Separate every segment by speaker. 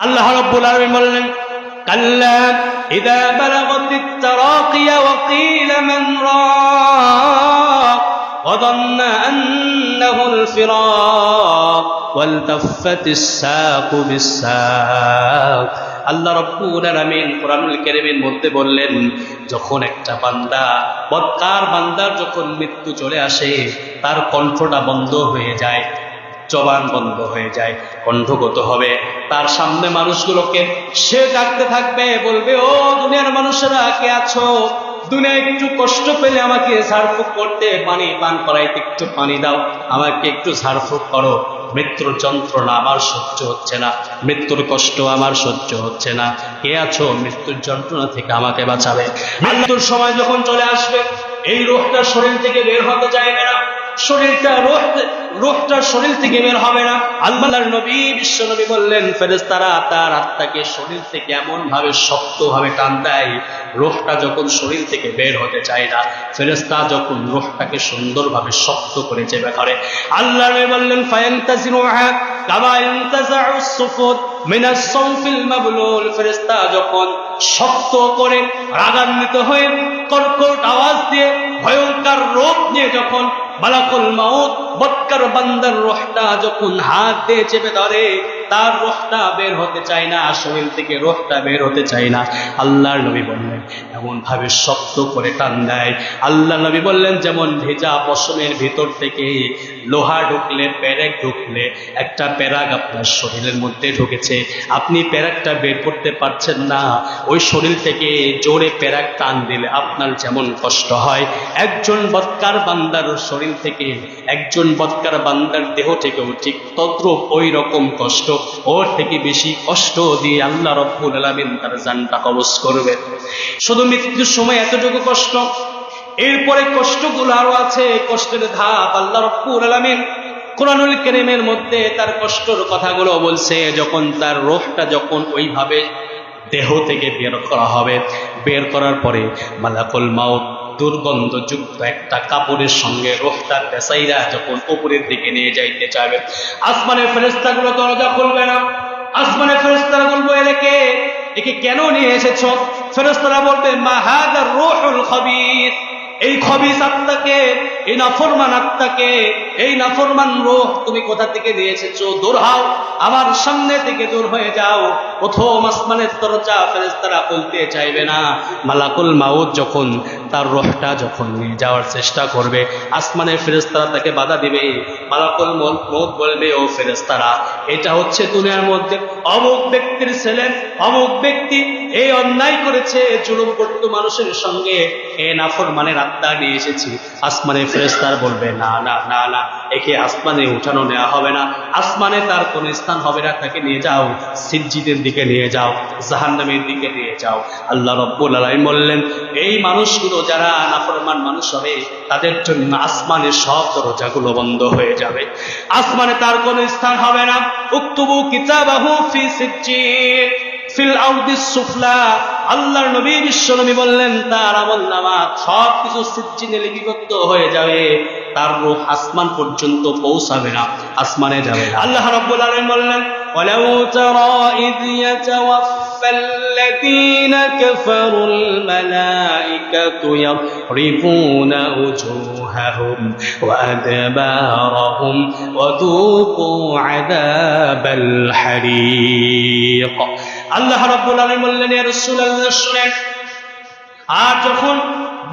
Speaker 1: আল্লাহ রাব্বুল আলামিন বললেন কাল্লা ইযা বালাগাতিত তারাকিয়া ওয়া কিলা মান রাক ওয়া যান্না আন্নাহুল ফিরাক ওয়ালতাফাতিস সাকু বিস-সাক। আল্লাহ রাব্বুল আলামিন কোরআনুল কারীমের মধ্যে বললেন, যখন একটা বান্দা বদকার বান্দার যখন মৃত্যু চলে আসে, তার কণ্ঠটা বন্ধ হয়ে যায়, জবান বন্ধ হয়ে যায়, কণ্ঠগত হবে। তার সামনে মানুষগুলোকে সে ডাকতে থাকবে, বলবে, ও দুনিয়ার মানুষেরা কে আছো? দুনিয়ায় একটু কষ্ট পেলে আমাকে ঝাড়ফুঁক করতে, পানি পান করাইতে একটু পানি দাও, আমাকে একটু ঝাড়ফুঁক করো। মৃত্যুর যন্ত্রণা আমার সহ্য হচ্ছে না, মৃত্যুর কষ্ট আমার সহ্য হচ্ছে না, কে আছো মৃত্যুর যন্ত্রণা থেকে আমাকে বাঁচাবে? মৃত্যুর সময় যখন চলে আসবে, এই রূহটা শরীর থেকে বের হতে চাইবে না, রূহটা শরীর থেকে বের হবে না। আল্লাহর নবী বিশ্ব নবী বললেন, ফেরেশতারা তার আত্মাকে শরীর থেকে এমন ভাবে শক্তভাবে টান দেয়, রূহটা যখন শরীর থেকে বের হতে চায় না, ফেরেশতা যখন রূহটাকে সুন্দরভাবে শক্ত করে চেপে ধরে। আল্লাহর নবী বললেন, ফায়ান্তাজিনুহা কামা ইয়ান্তাজাউস সুফুদ মিনাস সাওফিল মাবলুল। ফেরেশতা যখন শক্ত করে রাগান্বিত হয়ে কর্কট আওয়াজ দিয়ে ভয়ঙ্কর রূপ নিয়ে যখন মালাকুল মাউত বদকার বান্দার রূহটা যখন হাত দিয়ে চেপে ধরে, তার রূহটা বের হতে চায় না, শরীর থেকে রূহটা বের হতে চায় না। আল্লাহর নবী বললেন, এমন ভাবে শক্ত করে টান দেয়। আল্লাহর নবী বললেন, যেমন ভেজা পশমের ভিতর থেকে লোহা ঢুকলে, পেরেক ঢুকলে, একটা পেরাক আপনার শরীরের মধ্যে ঢুকেছে, আপনি পেরাকটা বের করতে পারছেন না, ওই শরীর থেকে জোরে পেরাক টান দিলে আপনার যেমন কষ্ট হয়, একজন বদকার বান্দার শরীর থেকে, একজন বদকার বান্দার দেহ থেকেও ঠিক তদ্রূপ ওই রকম কষ্ট, ওর থেকে বেশি কষ্ট দিয়ে আল্লাহ রাব্বুল আলামিন তার জানটা কবজ করবে। শুধু মৃত্যুর সময় এতটুকু কষ্ট, এরপরে কষ্টগুলো আরো আছে, কষ্টের ধাপ আল্লাহ রাব্বুল আলামিন কোরআনুল কারীমের মধ্যে তার কষ্টের কথাগুলো বলছে। যখন তার রূহটা যখন ওইভাবে দেহ থেকে বের করা হবে, বের করার পরে মালাকুল মাউত দুর্গন্ধযুক্ত একটা কাপড়ের সঙ্গে রূহটা পেঁচাইরা যখন উপরের দিকে নিয়ে যাইতে চাইবে, আসমানের ফেরেশতাগুলো দরজা খুলবে না। আসমানের ফেরেশতারা বলবে, একে কেন নিয়ে এসেছো? ফেরেশতারা বলবে, মা হাযার রূহুল খাবীস, এই খবিস আত্মাকে, এই নাফরমান আত্মাকে, এই নাফরমান রূহ তুমি কোথা থেকে নিয়ে এসেছো? দূর হও, আমার সামনে থেকে দূর হয়ে যাও। প্রথম আসমানের দরজা ফেরেশতারা খুলতে চাইবে না। মালাকুল মাউত যখন তার রূহটা যখন নিয়ে যাওয়ার চেষ্টা করবে, আসমানের ফেরেশতারা তাকে বাধা দিবে। মালাকুল মউত বলবে, ও ফেরেশতারা, এটা হচ্ছে দুনিয়ার মধ্যে অমুক ব্যক্তির ছেলে, অমুক ব্যক্তি এই অন্যায় করেছে, জুলুম করত মানুষের সঙ্গে, এ নাফরমানের আত্মা নিয়ে এসেছি। আসমানের ফেরেশতারা বলবে, না না না না, একে আসমানে উঠানো নেওয়া হবে না, আসমানে তার কোন স্থান হবে না, তাকে নিয়ে যাও সিজ্জিদের দিকে নিয়ে যাও, জাহান্নামের দিকে নিয়ে যাও। আল্লাহ রাব্বুল আলামিন বললেন, এই মানুষগুলো যারা নাফরমান মানুষ হবে, তাদের জন্য আসমানের সব দরজাগুলো বন্ধ হয়ে যাবে, আসমানে তার কোন স্থান হবে না। উকতুবু কিতাবাহু ফি সিজ্জিন ফিল আরদিস সুফলা। আল্লাহর নবী বিশ্ব নবী বললেন, তার আমলনামা সবকিছু সিজ্জিনে লিপিবদ্ধ হয়ে যাবে, তার রূহ আসমান পর্যন্ত পৌঁছাবে না, আসমানে যাবে না। আল্লাহ রাব্বুল আলামিন বললেন, ওয়ালাউ তারা ইয ইয়াতাওয়াফাল্লাযীনা কাফারুল মালাইকাতু ইয়ারিফুনা উজুহাহুম ওয়া আদবারহুম ওয়া যুকু আযাবাল হারিক। আল্লাহ রাব্বুল আলামিন বললেন, ইয়া রাসূলুল্লাহ শুনেন, আর যখন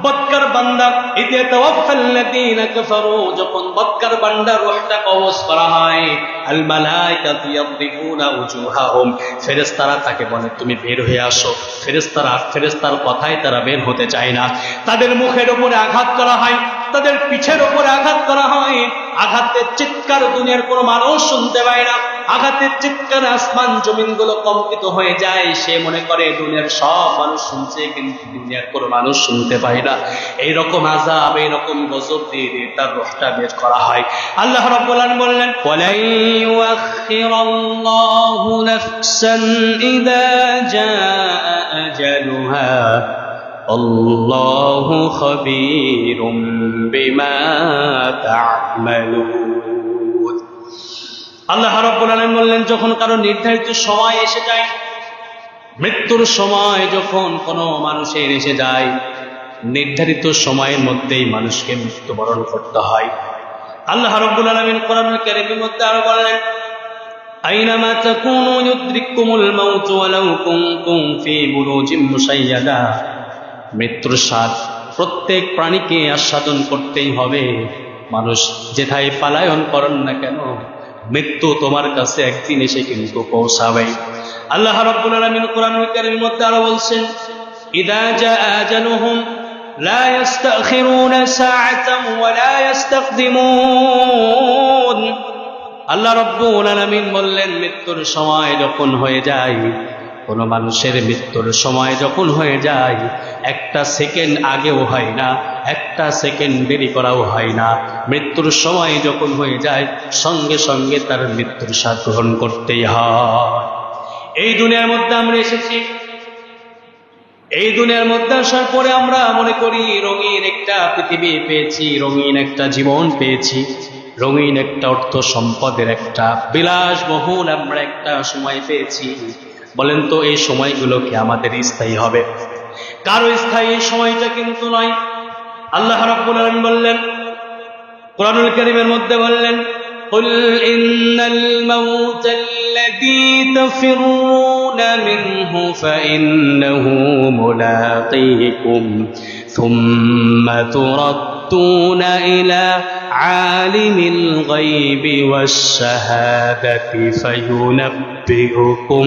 Speaker 1: বদকার বান্দা ইযা তাওয়াফাল্লাযীনা কাফারু, যখন বদকার বান্দার রূহটা কবজ করা হয়, আল মালাইকাতু ইয়াদরিবুনা উজুহাহুম, ফেরেশতারা তাকে বলে, তুমি বের হয়ে আসো। ফেরেশতার কথায় তারা বের হতে চায় না। তাদের মুখের উপরে আঘাত করা হয়, তাদের পিঠের উপরে আঘাত করা হয়, আঘাতের চিৎকার দুনিয়ার কোনো মানুষ শুনতে পায় না, আঘাতের চিৎকারে আসমান জমিনগুলো কম্পিত হয়ে যায়। সে মনে করে দুনিয়ার সব মানুষ শুনছে, কিন্তু দুনিয়ার কোনো মানুষ শুনতে পায় না। এইরকম আযাব, এইরকম গজব দিয়ে তার রূহটা বের করা হয়। আল্লাহ রাব্বুল আলামিন বললেন, ওয়ালা ইউআখিরাল্লাহু নাফসান ইযা জাআ আজালুহা আল্লাহু খাবীরুম বিমা তা'মালুন। আল্লাহ রাব্বুল আলামিন বললেন, যখন কারো নির্ধারিত সময় এসে যায়, মৃত্যুর সময় যখন কোনো মানুষের এসে যায়, নির্ধারিত সময়ের মধ্যেই মানুষকে মৃত্যুবরণ করতে হয়। আল্লাহ রাব্বুল আলামিন কোরআনুল কারীমের মধ্যে আরো বললেন, আইনামা তাকুনু ইউদরিকুমুল মাউত ওয়ালাউ কুনতুম ফি বুরুজিম মুশাইয়াদা। মৃত্যুর স্বাদ প্রত্যেক প্রাণীকে আস্বাদন করতেই হবে। মানুষ যেথায় পালায়ন করেন না কেন, মৃত্যু তোমার কাছে একদিন এসে কিন্তু পৌঁছাবে। আল্লাহ রাব্বুল আলামিন কোরআনুল কারীমের মধ্যে আরো বলছেন, ইযা জাআ আজালুহুম লা ইস্তাখিরুনা সাআতান ওয়া লা ইস্তাকদিমুন। আল্লাহ রাব্বুল আলামিন বললেন, মৃত্যুর সময় যখন হয়ে যায়, কোন মানুষের মৃত্যুর সময় যখন হয়ে যায়, একটা সেকেন্ড আগেও হয় না, একটা সেকেন্ড দেরি করাও হয় না। মৃত্যুর সময় যখন হয়ে যায়, সঙ্গে সঙ্গে তার মৃত্যুর স্বাদ গ্রহণ করতেই হয়। এই দুনিয়ার মধ্যে আমরা এসেছি, এই দুনিয়ার মধ্যে আসার পরে আমরা মনে করি রঙিন একটা পৃথিবী পেয়েছি, রঙিন একটা জীবন পেয়েছি, রঙিন একটা অর্থ সম্পদের একটা বিলাসবহুল আমরা একটা সময় পেয়েছি। বলেন তো, এই সময়গুলো কি আমাদের স্থায়ী হবে? কারো স্থায়ী সময়টা কিন্তু নয়। আল্লাহ রাব্বুল আলামিন বললেন, কোরআনুল কারীমের মধ্যে বললেন, কুল ইন্নাল মাউতাল্লাযী তাফিরুনা মিনহু ফাইন্নাহু মুলাকীকুম সুম্মা তুরাদ্দুনা ইলা আলিমিল গায়বি ওয়াশ-শাহাদাতি ফায়ুনাব্বিউকুম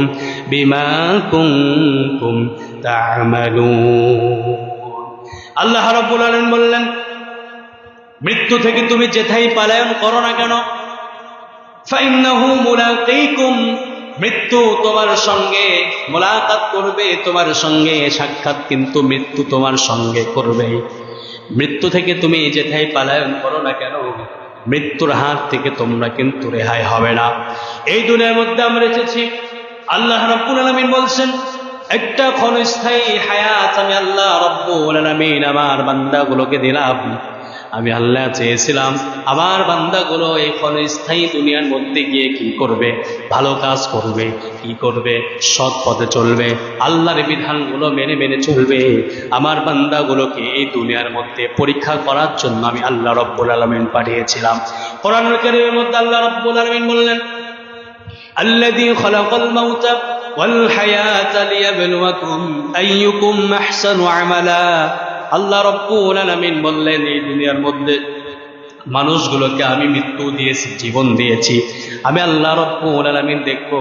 Speaker 1: বিমা কুনতুম তা'মালুন। আল্লাহ রাব্বুল আলামিন বললেন, মৃত্যু থেকে তুমি যেথায় পালায়ন করো না কেন, ফাইন্নাহু মুলাকীকুম, মৃত্যু তোমার সঙ্গে মুলাকাত করবে, তোমার সঙ্গে সাক্ষাৎ কিন্তু মৃত্যু তোমার সঙ্গে করবে। মৃত্যু থেকে তুমি যেথায় পালায়ন করো না কেন, মৃত্যুর হাত থেকে তোমরা কিন্তু রেহাই হবে না। এই দুনিয়ার মধ্যে আমরা এসেছি, আল্লাহ রাব্বুল আলামিন বলছেন, একটা ক্ষণস্থায়ী হায়াত আমি আল্লাহ রাব্বুল আলামিন আমার বান্দাগুলোকে দিলাম। আমি আল্লাহ চেয়েছিলাম আমার বান্দাগুলো এই ক্ষণস্থায়ী দুনিয়ার মধ্যে গিয়ে কি করবে? ভালো কাজ করবে, কি করবে? সৎ পথে চলবে, আল্লাহর বিধানগুলো মেনে মেনে চলবে। আমার বান্দাগুলোকে এই দুনিয়ার মধ্যে পরীক্ষা করার জন্য আমি আল্লাহ রাব্বুল আলামিন পাঠিয়েছিলাম। কোরআনুল কারীমের মধ্যে আল্লাহ রাব্বুল আলামিন বললেন, আল্লাযী খালাকাল মাউতা ওয়াল হায়াতা লিয়াবলুয়াকুম আইয়ুকুম আহসানু আমালা। আল্লাহ রাব্বুল আলামিন বললেন, এই দুনিয়ার মধ্যে মানুষগুলোকে আমি মৃত্যু দিয়েছি, জীবন দিয়েছি। আমি আল্লাহ রাব্বুল আলামিন দেখবো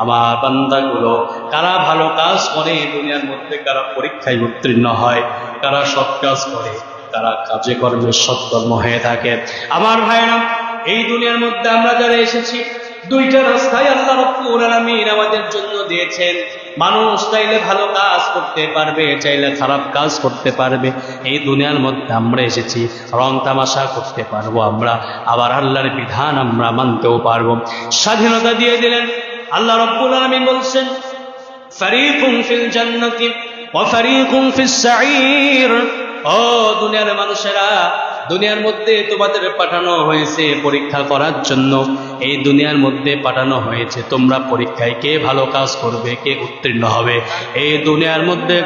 Speaker 1: আমার বান্দাগুলো কারা ভালো কাজ করে, দুনিয়ার মধ্যে কারা পরীক্ষায় উত্তীর্ণ হয়, কারা সৎ কাজ করে, কারা কাজে কর্মে সৎকর্ম হয়ে থাকে। আমার ভাইরা, এই দুনিয়ার মধ্যে আমরা যারা এসেছি, দুইটা রাস্তায় আল্লাহ রাব্বুল আলামিন আমাদের জন্য দিয়েছেন। মানুষ চাইলে ভালো কাজ করতে পারবে, চাইলে খারাপ কাজ করতে পারবে। এই দুনিয়ার মধ্যে আমরা এসেছি, রং তামাশা করতে পারবো আমরা, আবার আল্লাহর বিধান আমরা মানতেও পারবো। স্বাধীনতা দিয়ে দিলেন। আল্লাহ রাব্বুল আলামিন বলছেন, ফারীকুন ফিল জান্নাতি ওয়া ফারীকুন ফিস সাঈর। ও দুনিয়ার মানুষেরা, দুনিয়ার মধ্যে তোমাদের পাঠানো হয়েছে পরীক্ষা করার জন্য। এই দুনিয়ার মধ্যে পাঠানো হয়েছে, তোমরা পরীক্ষায় কে ভালো কাজ করবে, কে উত্তীর্ণ হবে। এই দুনিয়ার মধ্যে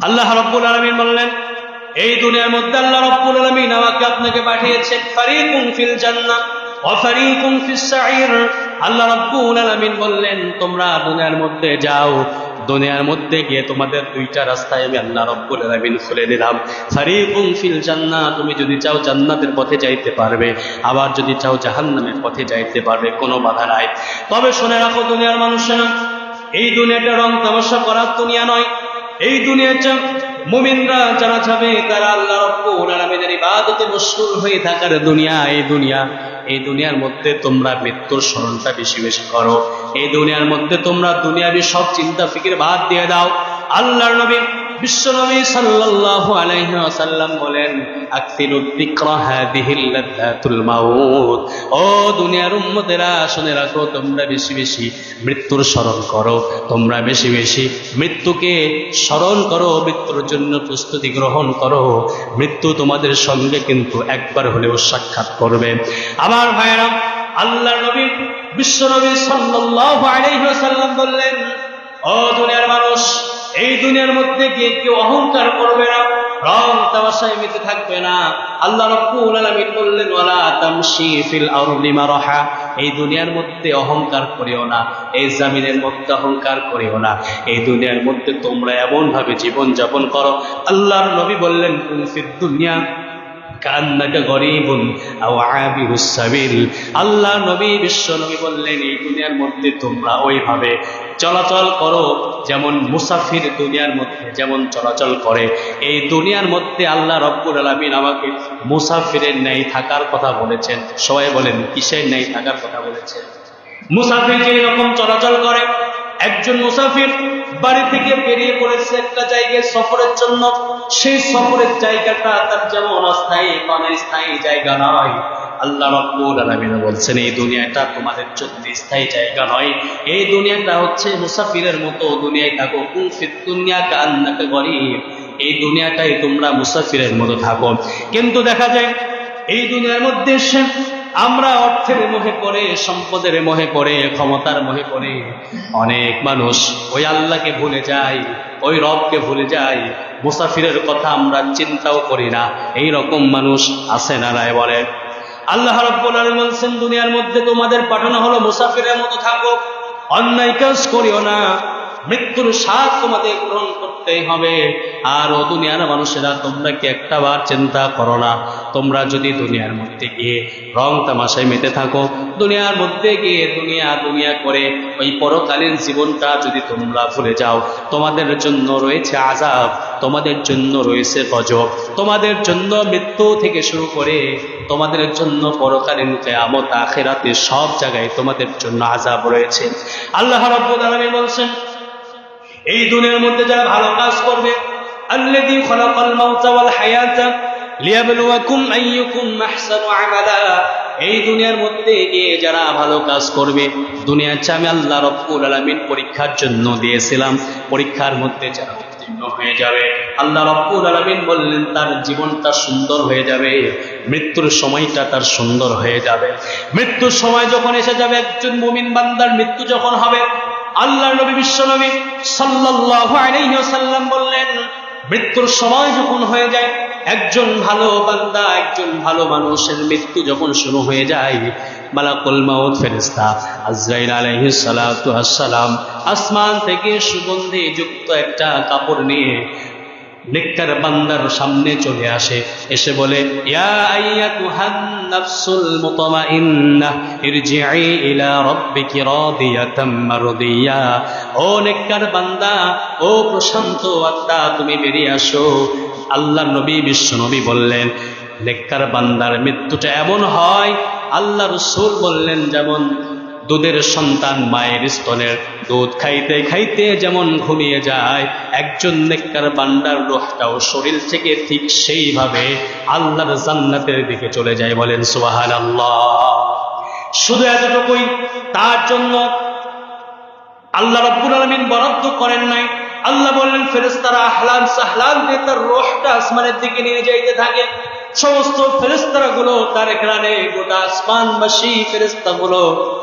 Speaker 1: আল্লাহ রাব্বুল আলামিন বললেন, এই দুনিয়ার মধ্যে আল্লাহ রাব্বুল আলামিন আমাকে আপনাকে পাঠিয়েছেন। ফারীকুন ফিল জান্নাহ ওয়া ফারীকুন ফিস সাঈর। আল্লাহ রাব্বুল আলামিন বললেন, তোমরা দুনিয়ার মধ্যে যাও, দুনিয়ার মধ্যে গিয়ে তোমাদের দুইটা রাস্তায় আমি আল্লাহ রাব্বুল আলামিন খুলে দিলাম। ফারীকুন ফিল জান্নাহ, তুমি যদি চাও জান্নাতের পথে যাইতে পারবে, আবার যদি চাও জাহান্নামের পথে যাইতে পারবে, কোনো বাধা নাই। তবে শুনে রাখো দুনিয়ার মানুষেরা, এই দুনিয়াটা রং তামাশা করার দুনিয়া নয়। এই দুনিয়াটা মুমিনরা যারা যাবে তারা আল্লাহ রাব্বুল আলামিনের ইবাদতে মশগুল হয়ে থাকার দুনিয়া। এই দুনিয়ার মধ্যে তোমরা মৃত্যুর স্মরণটা বেশি বেশি করো। এই দুনিয়ার মধ্যে তোমরা দুনিয়াবি সব চিন্তা ফিকির বাদ দিয়ে দাও। আল্লাহর নবী বিশ্বনবী সাল্লাল্লাহু আলাইহি ওয়াসাল্লাম বলেন, আকসিরুদ যিকরা হাযিহিল লাযাতুল মাউত। ও দুনিয়ার উম্মতেরা, শুনে রাখো, তোমরা বেশি বেশি মৃত্যুর স্মরণ করো, তোমরা বেশি বেশি মৃত্যুকে স্মরণ করো, মৃত্যুর জন্য প্রস্তুতি গ্রহণ করো। মৃত্যু তোমাদের সঙ্গে কিন্তু একবার হলেও সাক্ষাৎ করবে। আমার ভাইয়েরা, আল্লাহর নবী বিশ্বনবী সাল্লাল্লাহু আলাইহি ওয়াসাল্লাম বললেন, ও দুনিয়ার মানুষ, এই দুনিয়ার মধ্যে গিয়ে কেউ অহংকার করবে না, রং তামাশায় মেতে থাকবে না। আল্লাহ রাব্বুল আলামিন বললেন, ওয়ালা তামশি ফিল আরদি মারহা। এই দুনিয়ার মধ্যে অহংকার করিও না, এই জমিনের মধ্যে অহংকার করিও না। এই দুনিয়ার মধ্যে তোমরা এমন ভাবে জীবন যাপন করো। আল্লাহর নবী বললেন, কুন ফিদ দুনিয়া কান্নাকা গরিবুন আও আবিরুস সাবিল। আল্লাহ নবী বিশ্ব নবী বললেন, এই দুনিয়ার মধ্যে তোমরা ওইভাবে চলাচল করো যেমন মুসাফির দুনিয়ার মধ্যে যেমন চলাচল করে। এই দুনিয়ার মধ্যে আল্লাহ রব্বুল আলামিন আমাকে মুসাফিরের ন্যায় থাকার কথা বলেছেন। সবাই বলেন, কিসের ন্যায় থাকার কথা বলেছেন? মুসাফির যে রকম চলাচল করে, একজন মুসাফির বাড়ি থেকে বেরিয়ে পড়েছে একটা জায়গায় সফরের জন্য, সেই সফরের জায়গাটা তার যেমন অস্থায়ী অস্থায়ী জায়গা নয়, আল্লাহ রাব্বুল আলামিন বলছেন, এই দুনিয়াটা তোমাদের জন্য স্থায়ী জায়গা নয়। এই দুনিয়াটা হচ্ছে মুসাফিরের মতো। দুনিয়ায় থাকো, কুন ফিদ দুনিয়া কান্নাকা গরিব। এই দুনিয়াটাই তোমরা মুসাফিরের মতো থাকো। কিন্তু দেখা যায় এই দুনিয়ার মধ্যে আমরা অর্থের মোহে পড়ে, সম্পদের মোহে পড়ে, ক্ষমতার মোহে পড়ে অনেক মানুষ ওই আল্লাহকে ভুলে যায়, ওই রবকে ভুলে যায়। মুসাফিরের কথা আমরা চিন্তাও করি না। এই রকম মানুষ আছে না নাই বলেন? আল্লাহ রাব্বুল আলামিন বলেন, দুনিয়ার মধ্যে তোমাদের পাঠানো হলো মুসাফিরের মতো থাকো, অন্যায় কাজ করিও না, মৃত্যুর স্বাদ তোমাদের গ্রহণ করতেই হবে। আর ও দুনিয়ার মানুষেরা, তোমরা কি একটা বার চিন্তা করো না, তোমরা যদি দুনিয়ার মধ্যে গিয়ে রং তামাশায় মেতে থাকো, দুনিয়ার মধ্যে গিয়ে দুনিয়া দুনিয়া করে ওই পরকালীন জীবনটা যদি তোমরা ভুলে যাও, তোমাদের জন্য রয়েছে আযাব, তোমাদের জন্য রয়েছে গজব, তোমাদের জন্য মৃত্যু থেকে শুরু করে তোমাদের জন্য পরকালীন কিয়ামত আখিরাতে সব জায়গায় তোমাদের জন্য আযাব রয়েছে। আল্লাহ রাব্বুল আলামিন বলছেন, এই দুনিয়ার মধ্যে যারা ভালো কাজ করবে, আল্লাযী খালাকাল মাউতা ওয়াল হায়াতা লিয়াবলুয়াকুম আইয়ুকুম আহসানু আমালা। এই দুনিয়ার মধ্যে গিয়ে যারা ভালো কাজ করবে, দুনিয়ার চেয়ে আমি আল্লাহ রাব্বুল আলামিন পরীক্ষার জন্য দিয়েছিলাম, পরীক্ষার মধ্যে যারা উত্তীর্ণ হয়ে যাবে, আল্লাহ রাব্বুল আলামিন বললেন তার জীবনটা সুন্দর হয়ে যাবে, মৃত্যুর সময়টা তার সুন্দর হয়ে যাবে। মৃত্যুর সময় যখন এসে যাবে, একজন মুমিন বান্দার মৃত্যু যখন হবে, আল্লাহর নবী বিশ্বনবী সাল্লাল্লাহু আলাইহি ওয়াসাল্লাম বললেন, মৃত্যুর সময় যখন হয়ে যায়, একজন ভালো বান্দা, একজন ভালো মানুষের মৃত্যু যখন শুরু হয়ে যায়, মালাকুল মাউত ফেরেশতা আজরাইল আলাইহিস সালাতু ওয়াস সালাম আসমান থেকে সুগন্ধি যুক্ত একটা কাপড় নিয়ে নেককার বান্দার সামনে চলে আসে, এসে বলে, ইয়া আইয়াতুহান নাফসুল মুতমাইন্নাহ ইরজিই ইলা রাব্বিকি রাদিয়াতাম মারদিয়া। ও নেককার বান্দা, ও প্রশান্ত আত্মা, তুমি বেরিয়ে আসো। আল্লাহর নবী বিশ্বনবী বললেন, নেককার বান্দার মৃত্যুটা এমন হয়, আল্লাহ রাসূল বললেন, যেমন দুধের সন্তান মায়ের স্তনের দুধ খাইতে খাইতে যেমন ঘুমিয়ে যায়, একজন নেককার বান্দার রূহটাও শরীর থেকে ঠিক সেইভাবে আল্লাহর জান্নাতের দিকে চলে যায়। বলেন সুবহানাল্লাহ। শুধু এতটুকুই, তার জন্য আল্লাহ রাব্বুল আলামিন বরাদ্দ করেন নাই। আল্লাহ বললেন, ফেরেশতারা আহলান সাহলান দিয়ে তার রূহটা আসমানের দিকে নিয়ে যাইতে থাকে। সমস্ত ফেরেশতারা গুলো তার এখানে গোটা আসমানবাসী ফেরেশতা গুলো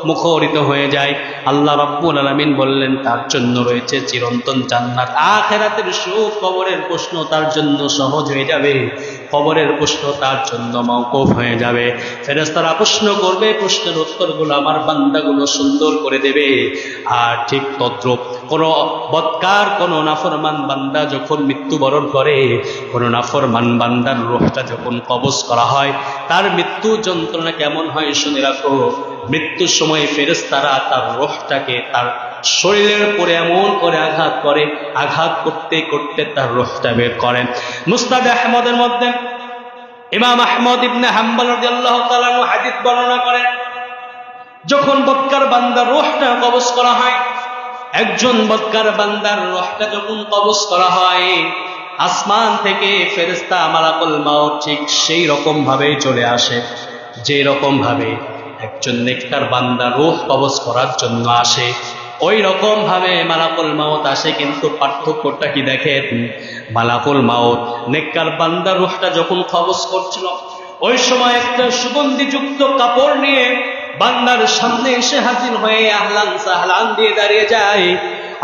Speaker 1: মুখরিত হয়ে যায়। আল্লাহ রাব্বুল আলামিন বললেন, তার জন্য রয়েছে চিরন্তন জান্নাত, আখিরাতের সুখ। কবরের প্রশ্ন তার জন্য সহজ হয়ে যাবে, কবরের প্রশ্ন তার জন্য মওকুফ হয়ে যাবে। ফেরেশতারা প্রশ্ন করবে, প্রশ্নের উত্তরগুলো আমার বান্দাগুলো সুন্দর করে দেবে। আর ঠিক তদ্রূপ কোন বদকার, কোন নাফরমান বান্দা যখন মৃত্যুবরণ করে, কোন নাফরমান বান্দার রূহটা যখন কবজ করা হয়, তার মৃত্যু যন্ত্রণা কেমন হয় শুনে রাখো। মৃত্যুর সময় ফেরেশতারা তার রূহটাকে তার শরীরের উপরে এমন করে আঘাত করে, আঘাত করতে করতে তার রূহটা বের করেন। মুসনাদ আহমদের মধ্যে ইমাম আহমদ ইবনে হাম্বল রাদিয়াল্লাহু তাআলা আনহু হাদিস বর্ণনা করেন, যখন বদকার বান্দার রূহটা কবজ করা হয়, একজন বদকার বান্দার রূহটা যখন কবজ করা হয়, আসমান থেকে ফেরেশতা মালাকুল মাউত ঠিক সেই রকম ভাবে চলে আসে, যে রকম ভাবে একজন নেককার বান্দা রূহ কবজ করার জন্য আসে, ওই রকম ভাবে মালাকুল মাউত আসে। কিন্তু পার্থক্যটা কি দেখেন, মালাকুল মাউত নেককার বান্দার রূহটা যখন কবজ করছিল, ওই সময় একটা সুগন্ধিযুক্ত কাপড় নিয়ে বান্দার সামনে এসে হাজির হয়ে আহলান সাহলান দিয়ে দাঁড়িয়ে যায়।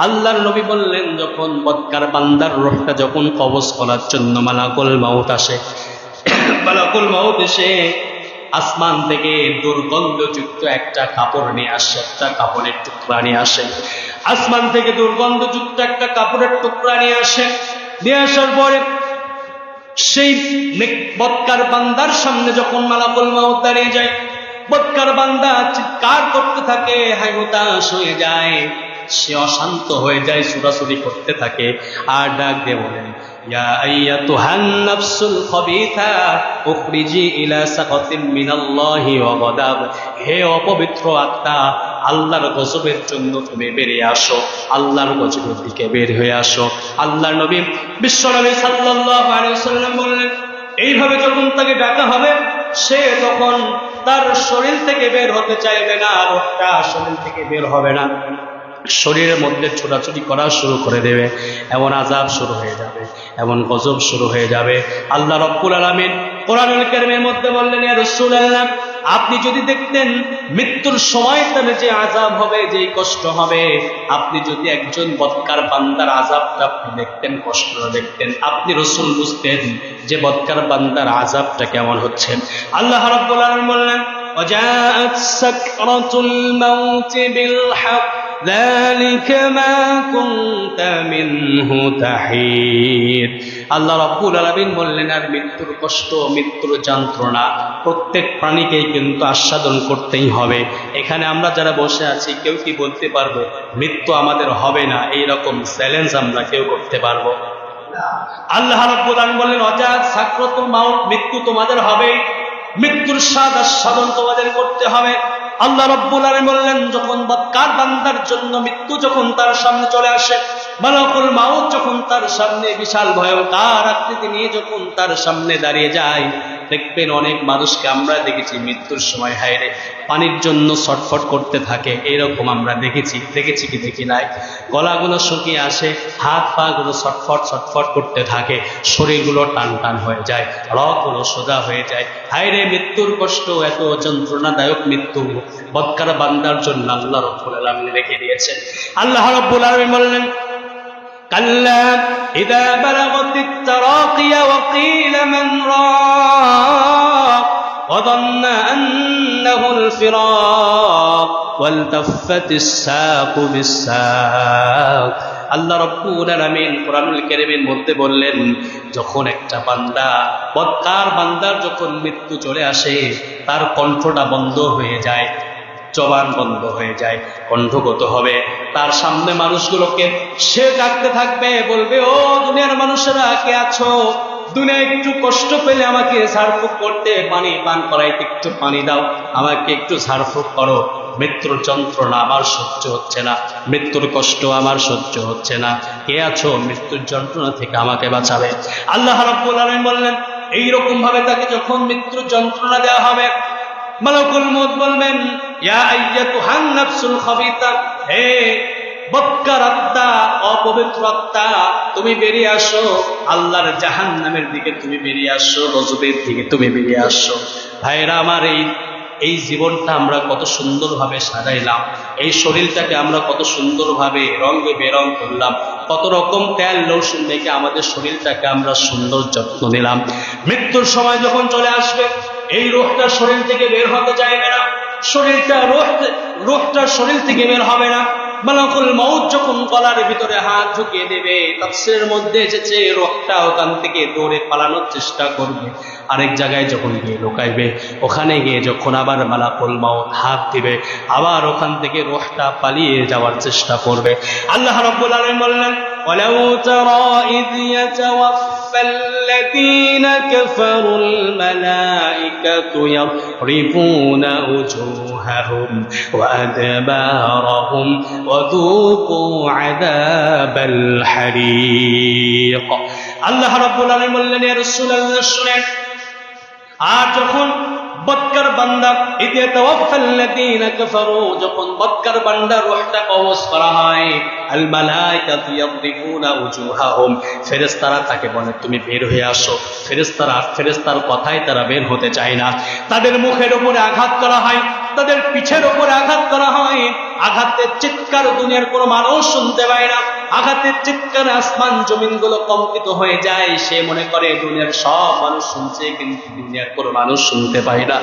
Speaker 1: আল্লাহর নবী বললেন, যখন বদকার বান্দার রূহটা যখন কবজ করার জন্য মালাকুল মাউত আসে, মালাকুল মাউত এসে আসমান থেকে দুর্গন্ধযুক্ত একটা কাপড় নিয়ে আসে, একটা কাপড়ের টুকরা নিয়ে আসে। আসমান থেকে দুর্গন্ধযুক্ত একটা কাপড়ের টুকরা নিয়ে আসে। নিয়ে আসার পরে সেই বদকার বান্দার সামনে যখন মালাকুল মাউত দাঁড়িয়ে যায়, বদকার বান্দা চিৎকার করতে থাকে, হায় হতাশ হয়ে যায়, সে অশান্ত হয়ে যায়, ছুটাছুটি করতে থাকে, আর ডাক দিয়ে বলেন, ইয়া আইয়াতুহান নাফসুল খাবিথা উখরিজি ইলা সাকাতিম মিনাল্লাহি ওয়া গাদাব। হে অপবিত্র আত্মা, আল্লাহর গজবের জন্য তুমি বেরিয়ে আসো, আল্লাহর গজবের দিকে বের হয়ে আসো। আল্লাহর নবী বিশ্বনবী সাল্লাল্লাহু আলাইহি ওয়াসাল্লাম বললেন, এইভাবে যখন তাকে ডাকা হবে, সে তখন তার শরীর থেকে বের হতে চাইবে না, রূহটা শরীর থেকে বের হবে না, শরীরের মধ্যে ছোটাছুটি করা শুরু করে দেবে, এমন আযাব শুরু হয়ে যাবে, এমন গজব শুরু হয়ে যাবে। আল্লাহ রাব্বুল আলামিন কোরআনুল কারীমের মধ্যে বললেন, ইয়া রাসূলুল্লাহ, আপনি যদি দেখতেন মৃত্যুর সময় তার যে আযাব হবে, যে কষ্ট হবে, আপনি যদি একজন বদকার বান্দার আযাবটা আপনি দেখতেন, কষ্টটা দেখতেন, আপনি রাসূল বুঝতেন যে বদকার বান্দার আযাবটা কেমন হচ্ছে। আল্লাহ রাব্বুল আলামিন বললেন, ওয়াজাআত সাকরাতুল মাউত বিল হক ذلك ما كنت منه تحيد। আল্লাহ রাব্বুল আলামিন বললেন, আর মৃত্যুর কষ্ট, মৃত্যুর যন্ত্রণা প্রত্যেক প্রাণীকেই কিন্তু আস্বাদন করতেই হবে। এখানে আমরা যারা বসে আছি, কেউ কি বলতে পারবো মৃত্যু আমাদের হবে না? এই রকম চ্যালেঞ্জ আমরা কেউ করতে পারবো? আল্লাহ রাব্বুল আলামিন বললেন, অজাত সাকরাতুল মাউত, মৃত্যু তোমাদের হবে, মৃত্যুর স্বাদ আস্বাদন তোমাদের করতে হবে। আল্লাহ রাব্বুল আলামিন বললেন, যখন বদকার বান্দার জন্য মৃত্যু যখন তার সামনে চলে আসে, মালাকুল মাউত যখন তার সামনে বিশাল ভয়ঙ্কর আকৃতি নিয়ে যখন তার সামনে দাঁড়িয়ে যায়, দেখবেন অনেক মানুষকে আমরা দেখেছি মৃত্যুর সময় হায়রে পানির জন্য ছটফট করতে থাকে, এইরকম আমরা দেখেছি কি দেখি নাই? গলাগুলো শুকিয়ে আসে, হাত পা গুলো ছটফট ছটফট করতে থাকে, শরীরগুলো টান টান হয়ে যায়, রগগুলো সোজা হয়ে যায়। হায়রে মৃত্যুর কষ্ট, এত যন্ত্রণাদায়ক মৃত্যু বদকার বান্দার জন্য আল্লাহ রাব্বুল আলামিন রেখে দিয়েছেন। আল্লাহ রাব্বুল আলামিন বললেন, কাল্লা ইযা বালাগাতিত তারাকিয়া ওয়া কিলা মান রাক ওয়া যান্না আন্নাহুল ফিরাক ওয়ালতাফাতিস সাকু বিস-সাক। আল্লাহ রাব্বুল আলামিন কোরআনুল কারীমের মধ্যে বললেন, যখন একটা বান্দা, বদকার বান্দার যখন মৃত্যু চলে আসে, তার কণ্ঠটা বন্ধ হয়ে যায়, জবান বন্ধ হয়ে যায়, কণ্ঠগত হবে। তার সামনে মানুষগুলোকে সে ডাকতে থাকবে, বলবে, ও দুনিয়ার মানুষেরা কে আছো? দুনিয়ায় একটু কষ্ট পেলে আমাকে ঝাড়ফুঁক করতে, পানি পান করাইতে একটু পানি দাও, আমাকে একটু ঝাড়ফুঁক করো। মৃত্যুর যন্ত্রণা আমার সহ্য হচ্ছে না, মৃত্যুর কষ্ট আমার সহ্য হচ্ছে না, কে আছো মৃত্যুর যন্ত্রণা থেকে আমাকে বাঁচাবে? আল্লাহ রাব্বুল আলামিন বললেন, এইরকম ভাবে তাকে যখন মৃত্যুর যন্ত্রণা দেওয়া হবে, মালাকুল মউত বলবেন, ইয়া আইয়াতুহান নাফসুল খাবিতা, হে বদকার আত্মা, অপবিত্র আত্মা, তুমি বেরিয়ে আসো, আল্লাহর জাহান্নামের দিকে তুমি বেরিয়ে আসো, গজবের দিকে তুমি বেরিয়ে আসো। ভাইরা আমার, এই জীবনটা আমরা কত সুন্দরভাবে সাজাইলাম, এই শরীরটাকে আমরা কত সুন্দরভাবে রঙে বেরং করলাম, কত রকম তেল লোশন দেখে আমাদের শরীরটাকে আমরা সুন্দর যত্ন নিলাম। মৃত্যুর সময় যখন চলে আসবে, এই রূহটা শরীর থেকে বের হতে চাইবে না, রূহটা শরীর থেকে বের হবে না। মালাকুল মউত যখন গলার ভিতরে হাত ঢুকিয়ে দেবে, তাফসীরের মধ্যে এসেছে রূহটা ওখান থেকে দৌড়ে পালানোর চেষ্টা করবে, আরেক জায়গায় যখন গিয়ে লুকাইবে, ওখানে গিয়ে যখন আবার মালাকুল মউত হাত দিবে, আবার ওখান থেকে রূহটা পালিয়ে যাওয়ার চেষ্টা করবে। আল্লাহ রাব্বুল আলামিন বললেন, ওয়ালাউ তারা ইয ইয়াতাওয়াফাল্লাযীনা কাফারুল মালাইকাতু ইয়ারিফুনা উজুহাহুম وجوههم وأدبارهم وذوقوا عذاب الحريق আল্লাহ রাব্বুল আলামিন বললেন ইয়া রাসূলুল্লাহ শুনেন আর যখন বদকার বান্দা ইদা তাওয়াফাল্লাযীনা কাফারু যখন বদকার বান্দার রূহটা কবজ করা হয় আল মালায়েকাতু ইয়াদরিবুনা উজুহাহুম ফেরেশতারা তাকে বলে তুমি বের হয়ে আসো ফেরেশতার কথাই তারা বের হতে চায় না তাদের মুখের উপরে আঘাত করা হয় তাদের পিঠের উপরে আঘাত করা হয় আঘাতের চিৎকার দুনিয়ার কোনো মানুষ শুনতে পায় না আঘাতের চিৎকার আসমান জমিনগুলো কম্পিত হয়ে যায় সে মনে করে দুনিয়ার সব মানুষ শুনছে কিন্তু দুনিয়ার কোনো মানুষ শুনতে পায় না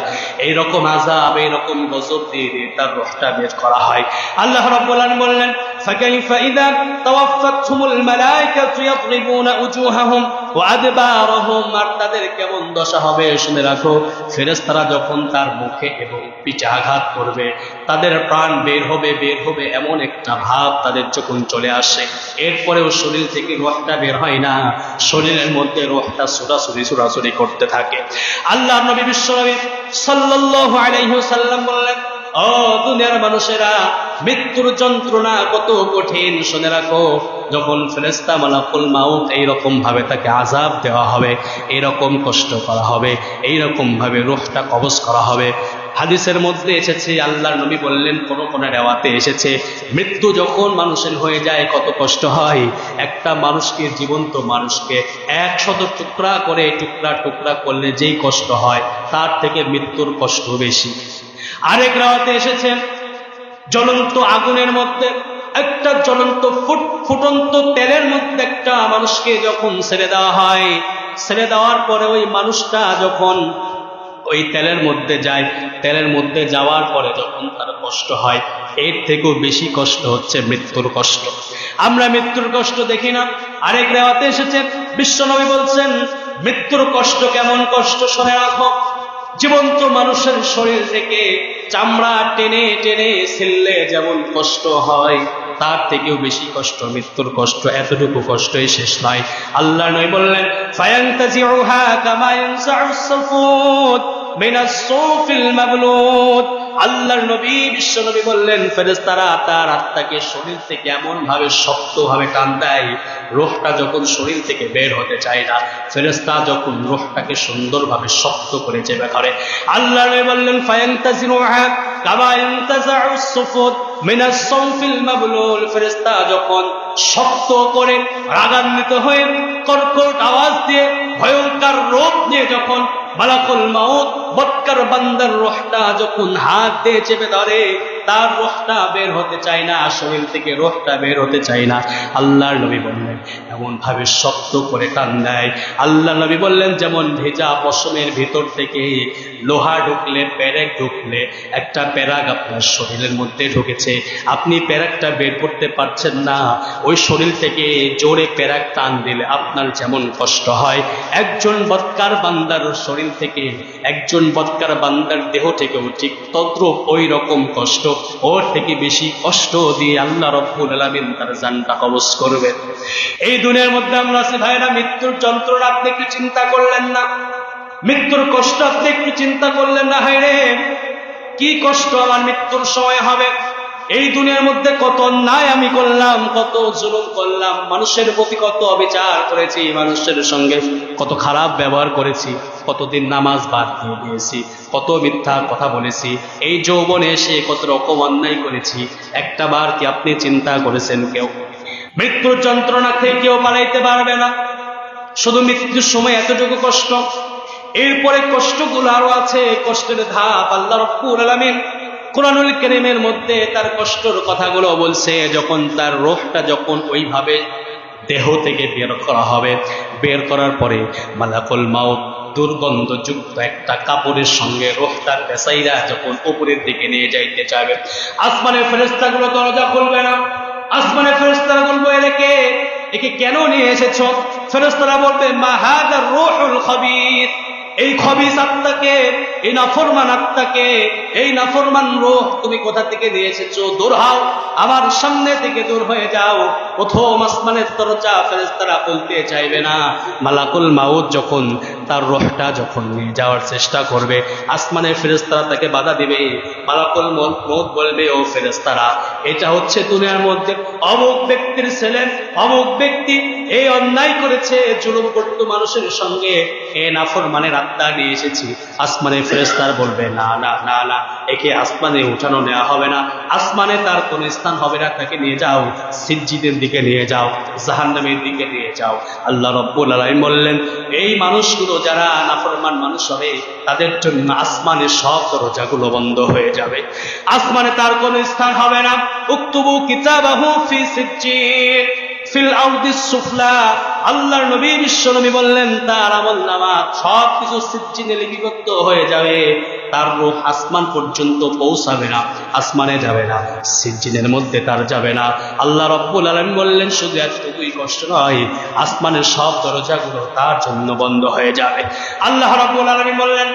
Speaker 1: এইরকম আযাব এইরকম গজব দিয়ে তার রূহটা বের করা হয় আল্লাহ রাব্বুল আলামিন বললেন ফাকাইফা ইযা তাওয়াফাতহুমুল মালায়েকাতু ইয়াদরিবুনা উজুহাহুম ওয়া আদবারহুম আর তাদের কেমন দশা হবে শুনে রাখো ফেরেশতারা যখন তার মুখে এবং পিঠে আঘাত করবে তাদের প্রাণ বের হবে এমন একটা ভাব তাদের যখন চলে আসে এরপরেও শরীর থেকে রূহটা বের হয় না শরীরের মধ্যে রূহটা ছুটাছুটি করতে থাকে আল্লাহর নবী বিশ্বনবী সাল্লাল্লাহু আলাইহি ওয়াসাল্লাম বললেন ও দুনিয়ার মানুষেরা মৃত্যুর যন্ত্রণা কত কঠিন শুনে রাখো যখন ফেরেশতা মালাকুল মাউত এইরকম ভাবে তাকে আযাব দেওয়া হবে এইরকম কষ্ট করা হবে এইরকম ভাবে রূহটা কবজ করা হবে হাদিসের মধ্যে এসেছে আল্লাহর নবী বললেন কোন রেওয়াতে এসেছে মৃত্যু যখন মানুষের হয়ে যায় কত কষ্ট হয় একটা মানুষকে জীবন্ত মানুষকে 100 টুকরা করলে যেই কষ্ট হয় তার থেকে মৃত্যুর কষ্ট বেশি আরেক রাওয়াতে এসেছে জ্বলন্ত আগুনের মধ্যে একটা জ্বলন্ত ফুটন্ত তেলের মধ্যে একটা মানুষকে যখন ছেড়ে দেওয়া হয় ছেড়ে দেওয়ার পরে ওই মানুষটা যখন ওই তেলের মধ্যে যাওয়ার পরে যখন তার কষ্ট হয় এর থেকেও বেশি কষ্ট হচ্ছে মৃত্যুর কষ্ট আমরা মৃত্যুর কষ্ট দেখি না আরেক রিওয়ায়াতে এসেছে বিশ্বনবী বলছেন মৃত্যুর কষ্ট কেমন কষ্ট শুনে রাখো জীবন্ত মানুষের শরীর থেকে চামড়া টেনে টেনে ছিললে যেমন কষ্ট হয় তার থেকেও বেশি কষ্ট মৃত্যুর কষ্ট এতটুকু কষ্টই শেষ নয় আল্লাহ নবী বললেন ফায়ান্তাজিউহা কামা ইয়ানসাউস সাফুত মিনাস সুফিল মাবলুদ আল্লাহর নবী বিশ্বনবী বললেন ফেরেশতারা তার আত্মাকে শরীর থেকে এমন ভাবে শক্ত ভাবে টান দেয় রূহটা যখন শরীর থেকে বের হতে চায় না ফেরেশতা যখন রূহটাকে সুন্দরভাবে শক্ত করে চেপে ধরে আল্লাহ নবী বললেন ফায়ান্তাজিউহা কামা ইয়ানতাজাউস সাফুত মিনাস সুফিল মাবলুল ফেরেশতা যখন শক্ত করে রাগান্বিত হয়ে কর্কট আওয়াজ দিয়ে ভয়ঙ্কর রূপ নিয়ে যখন মালাকুল মাউত বদকার বান্দার রূহটা যখন হাত দিয়ে চেপে ধরে তার রূহটা বের হতে চায় না শরীর থেকে রূহটা বের হতে চায় না আল্লাহর নবী বললেন এমন ভাবে শক্ত করে টান দেয় আল্লাহ নবী বললেন যেমন ভেজা পশমের ভিতর থেকে লোহা ঢুকলে পেরেক ঢুকলে একটা পেরাক আপনার শরীরের মধ্যে ঢুকেছে আপনি পেরাকটা বের করতে পারছেন না ওই শরীর থেকে জোরে পেরাক টান দিলে আপনার যেমন কষ্ট হয় একজন বদকার বান্দার শরীর থেকে একজন বদকার বান্দার দেহ থেকেও ঠিক তদ্রূপ ওই রকম কষ্ট ওর থেকে বেশি কষ্ট দিয়ে আল্লাহ রাব্বুল আলামিন তার জানটা কবজ করবেন এই দুনিয়ার মধ্যে আমরা আছি ভাইরা মৃত্যুর যন্ত্রণা আপনি কি চিন্তা করলেন না মৃত্যুর কষ্ট আপনি একটু চিন্তা করলেন না হায়রে কি কষ্ট আমার মৃত্যুর সময় হবে এই দুনিয়ার মধ্যে কত অন্যায় আমি করলাম কত জুলুম করলাম মানুষের প্রতি কত অবিচার করেছি মানুষের সঙ্গে কত খারাপ ব্যবহার করেছি কতদিন নামাজ বাদ দিয়ে দিয়েছি কত মিথ্যা কথা বলেছি এই যৌবনে এসে কত রকম অন্যায় করেছি একটা বার কি আপনি চিন্তা করেছেন কেউ মৃত্যুর যন্ত্রণা থেকে কেউ পালাইতে পারবে না শুধু মৃত্যুর সময় এতটুকু কষ্ট এরপরে কষ্টগুলো আরো আছে কষ্টের ধাপ আল্লাহ রাব্বুল আলামিন কুরআনুল কারীমের মধ্যে তার কষ্টের কথাগুলো বলছে যখন তার রূহটা যখন ওইভাবে দেহ থেকে বের করা হবে বের করার পরে মালাকুল মাউত দুর্গন্ধযুক্ত একটা কাপড়ের সঙ্গে রূহটা পেঁচাইরা যখন উপরের দিকে নিয়ে যাইতে চাইবে আসমানের ফেরেশতাগুলো দরজা খুলবে না আসমানের ফেরেশতারা বলবে একে কেন নিয়ে এসেছো ফেরেশতারা বলবে মা হাযার রূহুল খাবীস এই খবিস আত্মাকে এই নাফরমান আত্মাকে এই নাফরমান রূহ তুমি কোথা থেকে নিয়ে এসেছো দূর হও আমার সামনে থেকে দূর হয়ে যাও প্রথম আসমানের দরজা ফেরেশতারা খুলতে চাইবে না মালাকুল মাউত যখন তার রূহটা যখন নিয়ে যাওয়ার চেষ্টা করবে, আসমানের ফেরেশতারা তাকে বাধা দিবে। মালাকুল মউত বলবে, ও ফেরেশতারা, এটা হচ্ছে দুনিয়ার মধ্যে অমুক ব্যক্তির ছেলে, অমুক ব্যক্তি এই অন্যায় করেছে, জুলুম করতো মানুষের সঙ্গে, এ নাফরমানের আত্মা নিয়ে এসেছি। আসমানের ফেরেশতারা বলবে, না না না না, একে আসমানে উঠানো নেওয়া হবে না, আসমানে তার কোনো স্থান হবে না, তাকে নিয়ে যাও সিজ্জিদের দিকে নিয়ে যাও, জাহান্নামের দিকে নিয়ে যাও। আল্লাহ রাব্বুল আলামিন বললেন, এই মানুষগুলো যারা নাফরমান মানুষ হবে, তাদের জন্য আসমানের সব দরজাগুলো বন্ধ হয়ে যাবে, আসমানে তার কোনো স্থান হবে না। উকতুবু কিতাবাহু ফি সিজ্জিন ফিল আরদিস সুফলা। আল্লাহর নবী বিশ্বনবী বললেন, তার আমলনামা সবকিছু সিজ্জিনে লিপিবদ্ধ হয়ে যাবে, তার রূহ আসমান পর্যন্ত পৌঁছাবে না, আসমানে যাবে না, সিজ্জিনের মধ্যে তার যাবে না। আল্লাহ রাব্বুল আলামিন বললেন, শুধু এতটুকুই কষ্ট নয়, আসমানের সব দরজাগুলো তার জন্য বন্ধ হয়ে যাবে। আল্লাহ রাব্বুল আলামিন বললেন,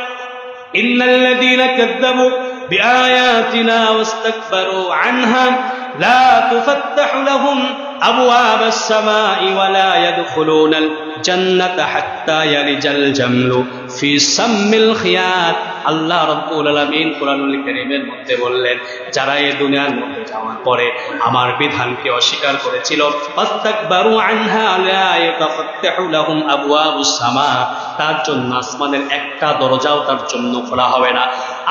Speaker 1: ইন্নাল্লাযীনা কাযযাবু বিআয়াতিনা ওয়াস্তাকবারু আনহা লা তুফাত্তাহু লাহুম আবওয়াবাস সামাই ওয়া লা ইয়াদখুলুনাল জান্নাতা হাত্তা ইয়ালিজাল জামলু ফি সাম্মিল খিয়াত। আল্লাহ রাব্বুল আলামিন কোরআনুল কারীমের মধ্যে বললেন, যারা এই দুনিয়ার মধ্যে যাওয়ার পরে আমার বিধানকে অস্বীকার করেছিল, ফাস্তাকবারু আনহা লা ইয়াতাফাত্তাহু লাহুম আবওয়াবুস সামা, তার জন্য আসমানের একটা দরজাও তার জন্য খোলা হবে না,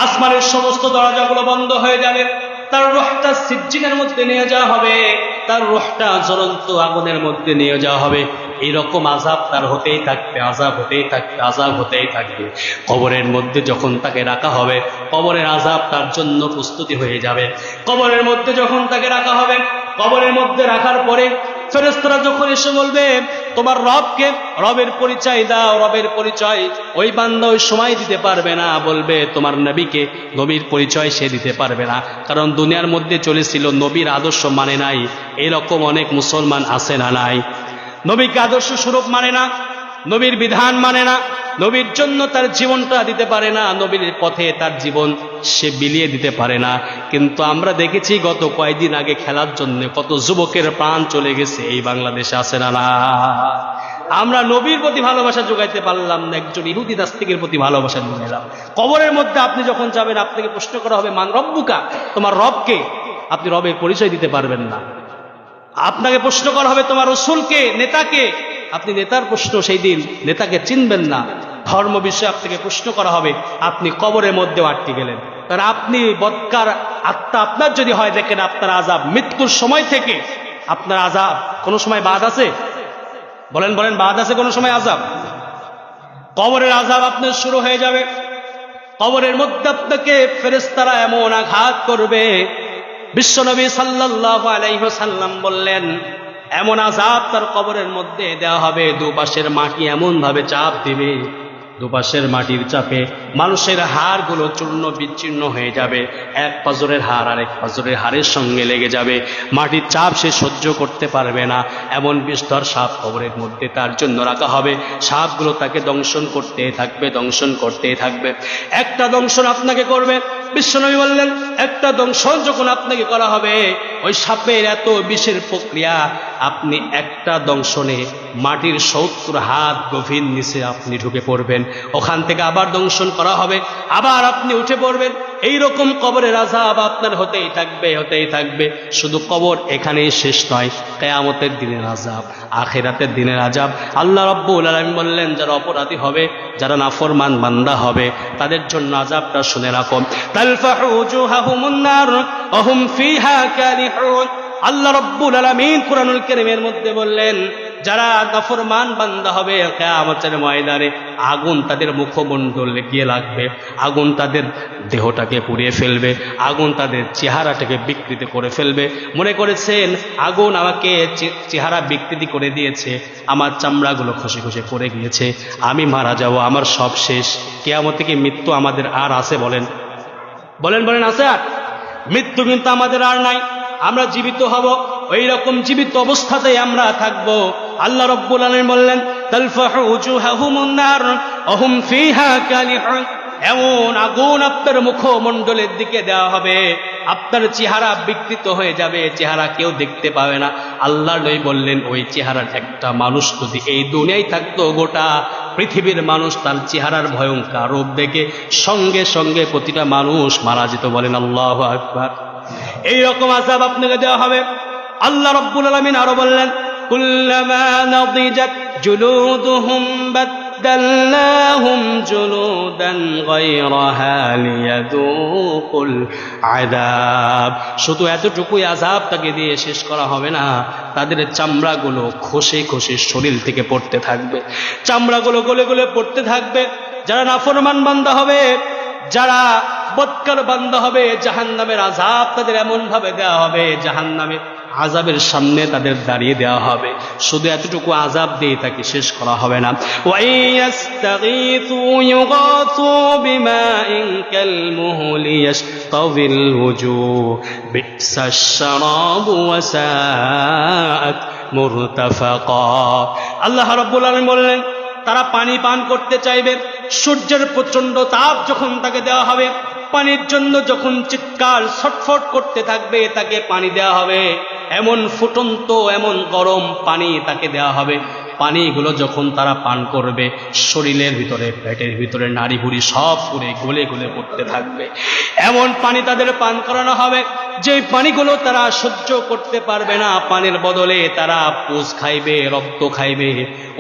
Speaker 1: আসমানের সমস্ত দরজাগুলো বন্ধ হয়ে যাবে। তার রূহটা সিজ্জিনের মধ্যে নিয়ে যাওয়া হবে, তার রূহটা জ্বলন্ত আগুনের মধ্যে নিয়ে যাওয়া হবে। এইরকম আযাব তার হতেই থাকবে, আযাব হতেই থাকবে, আযাব হতেই থাকবে। কবরের মধ্যে যখন তাকে রাখা হবে, কবরের আযাব তার জন্য প্রস্তুতি হয়ে যাবে। কবরের মধ্যে যখন তাকে রাখা হবে, কবরের মধ্যে রাখার পরে ফেরেশতারা যখন এসে বলবে, তোমার রবকে, রবের পরিচয় দাও, রবের পরিচয়, ওই বান্দা ওই সময় দিতে পারবে না, বলবে তোমার নবীকে, নবীর পরিচয় সে দিতে পারবে না, কারণ দুনিয়ার মধ্যে চলেছিল নবীর আদর্শ মানে নাই। এরকম অনেক মুসলমান আছে না নাই? নবীকে আদর্শ স্বরূপ মানে না, নবীর বিধান মানে না, নবীর জন্য তার জীবনটা দিতে পারে না, নবীর পথে তার জীবন সে বিলিয়ে দিতে পারে না। কিন্তু আমরা দেখেছি গত কয়েকদিন আগে খেলার জন্য কত যুবকের প্রাণ চলে গেছে এই বাংলাদেশে, আছে না না? আমরা নবীর প্রতি ভালোবাসা যোগাইতে পারলাম না, একজন ইহুদি নাস্তিকের প্রতি ভালোবাসা যোগাইলাম। কবরের মধ্যে আপনি যখন যাবেন, আপনাকে প্রশ্ন করা হবে, মান রব্বুকা, তোমার রবকে, আপনি রবের পরিচয় দিতে পারবেন না। আপনাকে প্রশ্ন করা হবে, তোমার রাসূলকে, নেতাকে, আপনি নেতার প্রশ্ন সেই দিন নেতাকে চিনবেন না। ধর্ম বিষয়ে আপনাকে প্রশ্ন করা হবে, আপনি কবরের মধ্যে আটকে গেলেন। কারণ আপনি বদকার আত্মা আপনার যদি হয়, দেখেন আপনার আযাব মৃত্যুর সময় থেকে, আপনার আযাব কোনো সময় বাদ আছে? বলেন বলেন, বাদ আছে কোনো সময় আযাব? কবরের আযাব আপনার শুরু হয়ে যাবে। কবরের মধ্যে আপনাকে ফেরেশতারা এমন আঘাত করবে, বিশ্বনবী সাল্লাল্লাহু আলাইহি ওয়াসাল্লাম বললেন, এমন আযাব তার কবরের মধ্যে দেওয়া হবে, দুপাশের মাটি এমন ভাবে চাপ দিবে, দুপাশের মাটির চাপে মানুষের হাড়গুলো চূর্ণ বিচ্ছিন্ন হয়ে যাবে, এক পাজরের হাড় আর এক পাজরের হাড়ের সঙ্গে লেগে যাবে, মাটির চাপ সে সহ্য করতে পারবে না। এমন বিস্তর সাপ কবরের মধ্যে তার জন্য রাখা হবে, সাপগুলো তাকে দংশন করতে থাকবে, দংশন করতে থাকবে। একটা দংশন আপনাকে করবে, বিশ্বনবী বললেন, একটা দংশন যখন আপনাকে করা হবে, ওই সাপের এত বিষের প্রক্রিয়া, আপনি একটা দংশনে মাটির 70 হাত গভীর নিচে আপনি ঢুকে পড়বেন, ওখান থেকে আবার দংশন করা হবে, আবার আপনি উঠে পড়বেন। এইরকম কবরের আযাব আপনার হতেই থাকবে, হতেই থাকবে। শুধু কবর এখানেই শেষ নয়, কিয়ামতের দিনের আযাব, আখিরাতের দিনের আযাব। আল্লাহ রাব্বুল আলামিন বললেন, যারা অপরাধী হবে, যারা নাফরমান বান্দা হবে, তাদের জন্য আযাবটা শুনে রাখো। তালফাহু উজুহাহুমুন নার ওয়া হুম ফিহা কালিহুন। আল্লাহ রাব্বুল আলামিন কুরআনুল কারীমের মধ্যে বললেন, যারা নাফরমান বান্দা হবে, কিয়ামতের ময়দানে আগুন তাদের মুখমণ্ডলে গিয়ে লাগবে, আগুন তাদের দেহটাকে পুড়িয়ে ফেলবে, আগুন তাদের চেহারাটাকে বিকৃত করে ফেলবে। মনে করেছেন আগুন আমাকে চেহারা বিকৃতি করে দিয়েছে, আমার চামড়াগুলো খসে খসে পড়ে গিয়েছে, আমি মারা যাব, আমার সব শেষ। কিয়ামতে কি মৃত্যু আমাদের আর আছে? বলেন বলেন বলেন, আছে আর? মৃত্যু কিন্তু আমাদের আর নাই, আমরা জীবিত হব, ওই রকম জীবিত অবস্থাতেই আমরা থাকব। আল্লাহ রাব্বুল আলামিন বললেন, তালফাহু উজুহাহুমুন নার ওয়া হুম ফিহা কালিহুন। এমন আগুন আপনার মুখমণ্ডলের দিকে দেওয়া হবে, আপনার চেহারা বিকৃত হয়ে যাবে, চেহারা কেউ দেখতে পাবে না। আল্লাহ নবী বললেন, ওই চেহারার একটা মানুষ যদি এই দুনিয়ায় থাকতো, গোটা পৃথিবীর মানুষ তার চেহারার ভয়ঙ্কর রূপ দেখে সঙ্গে সঙ্গে প্রতিটা মানুষ মারা যেত। বলেন আল্লাহু আকবার। এইরকম আযাব আপনাকে দেওয়া হবে। আল্লাহ রাব্বুল আলামিন আরো বললেন, কুল্লামা নাদিজাত জুলুদুহুম বাদদালনাহুম জুলুদান গায়রাহা লিয়াযুকুল আযাব। শুধু এতটুকুই আযাব তাকে দিয়ে শেষ করা হবে না, তাদের চামড়াগুলো খসে খসে শরীর থেকে পড়তে থাকবে, চামড়াগুলো গলে গলে পড়তে থাকবে। যারা নাফরমান বান্দা হবে, যারা বদকার বান্দা হবে, জাহান্নামের আযাব তাদের এমন ভাবে দেওয়া হবে, জাহান্নামের আযাবের সামনে তাদের দাঁড়িয়ে দেওয়া হবে। শুধু এতটুকু আযাব দিয়ে তাকে শেষ করা হবে না। ওয়াইয়াস্তাগীথু ইউগাথু বিমাইন কালমুহলি ইয়াশতাবিল ওয়াজুহ বিসাশ শারাবু ওয়া সাআত মুরতাফাকা। আল্লাহ রাব্বুল আলামিন বললেন, তারা পানি পান করতে চাইবে, সূর্যের প্রচন্ড তাপ যখন তাকে দেওয়া হবে, পানির জন্য যখন চিৎকার ছটফট করতে থাকবে, তাকে পানি দেওয়া হবে। এমন ফুটন্ত এমন গরম পানি তাকে দেওয়া হবে। পানিগুলো যখন তারা পান করবে, শরীরের ভিতরে পেটের ভিতরে নাড়ি ভুড়ি সব পুরে গলে গলে পড়তে থাকবে। এমন পানি তাদের পান করানো হবে যে পানিগুলো তারা সহ্য করতে পারবে না, পানির বদলে তারা পুজ খাইবে, রক্ত খাইবে।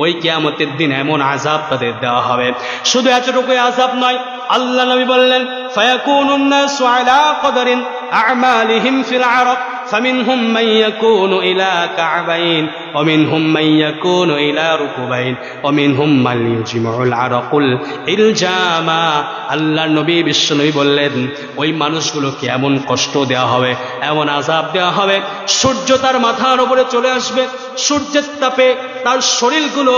Speaker 1: ওই কিয়ামতের দিন এমন আযাব তাদের দেওয়া হবে। শুধু এতটুকুই আযাব নয়, আল্লাহ নবী বললেন, ফায়াকুনুন নাসু আলা কদরিন আ'মালিহিম ফিল আরাক فمنهم من يكون إلى كعبين ومنهم من يكون إلى ركبين ومنهم من يجمع العرق الإلجاما। আল্লাহর নবী বিশ্ব নবী বললেন, ওই মানুষগুলোকে এমন কষ্ট দেওয়া হবে, এমন আযাব দেওয়া হবে, সূর্য তার মাথার উপরে চলে আসবে, সূর্যের তাপে তার শরীরগুলো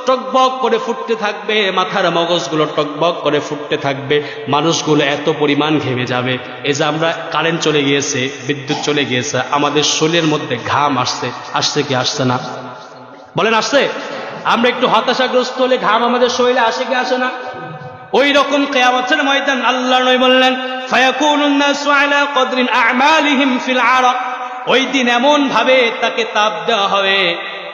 Speaker 1: টকবক করে ফুটতে থাকবে, মাথার মগজগুলো টকবক করে ফুটতে থাকবে, মানুষগুলো এত পরিমাণ ঘেমে যাবে। এই যে আমরা কারেন্ট চলে গিয়েছে, বিদ্যুৎ চলে গিয়েছে, আমাদের শরীরের মধ্যে ঘাম আসছে কি আসছে না? বলেন আসছে? আমরা একটু হতাশাগ্রস্ত হলে ঘাম আমাদের শরীরে আসে কি আসে না? ওই রকম কিয়ামতের ময়দান আল্লাহ নবী বললেন, ফায়াকুনুন নাসু আলা কদরিন আ'মালিহিম ফিল আরাক। ওই দিন এমন ভাবে তাকে তাপ দেওয়া হবে,